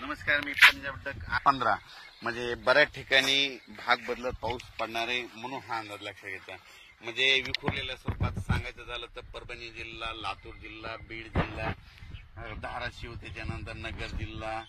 नमस्कार, मी पंजाब डक 15 म्हणजे बऱ्याच ठिकाणी भाग बदलत पाऊस पडणार आहे म्हणून हा अंदाज लक्षात घ्यायचा। म्हणजे विखुरलेल्या स्वरूपात सांगायचं झालं तर परभणी जिल्हा, लातूर जिल्हा, बीड जिल्हा, धाराशिव, त्याच्यानंतर नगर जिल्हा,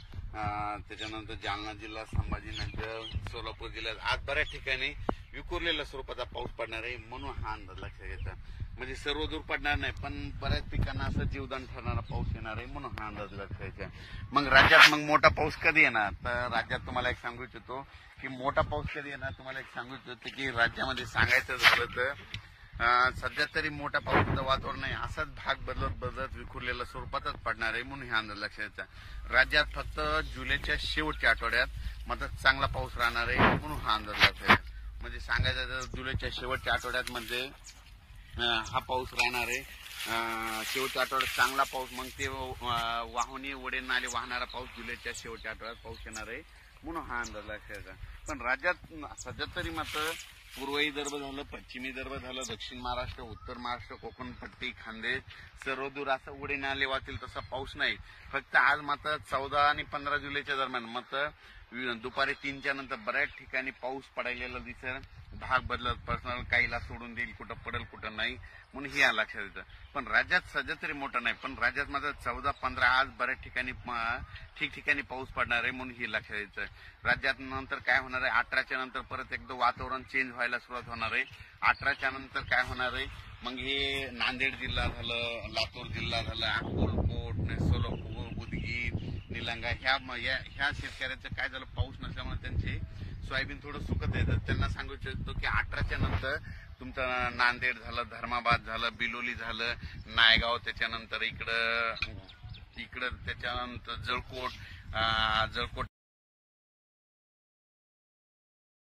त्याच्यानंतर जालना जिल्हा, संभाजीनगर, सोलापूर जिल्ह्यात आज बऱ्याच ठिकाणी विखुरलेल्या स्वरूपाचा पाऊस पडणार आहे म्हणून हा अंदाज लक्षात घ्यायचा। म्हणजे सर्व दूर पडणार नाही पण बऱ्याच पिकांना असं जीवदान ठरणारा पाऊस येणार आहे म्हणून हा अंदाज लक्षात घ्यायचा। मग राज्यात मोठा पाऊस कधी येणार तर राज्यात तुम्हाला एक सांगू इच्छितो की मोठा पाऊस कधी येणार तुम्हाला एक सांगू इच्छितो की राज्यामध्ये सांगायचं झालं तर सध्या तरी मोठा पावसाचं वातावरण नाही, असाच भाग बदलत विखुरलेल्या स्वरूपातच पडणार आहे म्हणून हा अंदाज लक्षात घ्यायचा। राज्यात फक्त जुलैच्या शेवटच्या आठवड्यात मात्र चांगला पाऊस राहणार आहे म्हणून हा अंदाज लक्षात घ्यायचा। म्हणजे सांगायचं तर जुलैच्या शेवटच्या आठवड्यात म्हणजे हा पाऊस राहणार आहे। शेवटच्या आठवड्यात चांगला पाऊस, मग ते वाहूनी वडे नाले वाहणारा पाऊस जुलैच्या शेवटच्या आठवड्यात पाऊस येणार आहे म्हणून हा अंदाज लक्षात। पण राज्यात सध्या तरी मात्र पूर्व विदर्भ झालं, पश्चिमी विदर्भ झालं, दक्षिण महाराष्ट्र, उत्तर महाराष्ट्र, कोकण पट्टी, खानदेश सर्व दूर असं उडे नाले वाहतील तसा पाऊस नाही। फक्त आज मात्र 14 आणि 15 जुलैच्या दरम्यान मात्र दुपारी 3च्या नंतर बऱ्याच ठिकाणी पाऊस पडायला दिसेल। भाग बदलत पर्सनल काहीला सोडून देईल, कुठं पडेल कुठं नाही म्हणून हे लक्षात येतं। पण राज्यात सध्या तरी मोठं नाही, पण राज्यात मात्र 14-15 आज बऱ्याच ठिकाणी ठिकठिकाणी पाऊस पडणार आहे म्हणून हे लक्षात येतं। राज्यात नंतर काय होणार आहे, 18च्या नंतर परत एकदा वातावरण चेंज व्हायला सुरुवात होणार आहे। 18च्या नंतर काय होणार आहे, मग हे नांदेड जिल्हा झालं, लातूर जिल्हा झालं, अक्कलकोट, सोलापूर, उदगीर, निलंगा ह्या शेतकऱ्यांचं काय झालं, पाऊस नसल्यामुळे त्यांचे सोयाबीन थोडं सुकत येतं। त्यांना सांगू इच्छितो की 18च्या नंतर तुमचं नांदेड झालं, धर्माबाद झालं, बिलोली झालं, नायगाव, त्याच्यानंतर इकडं त्याच्यानंतर जळकोट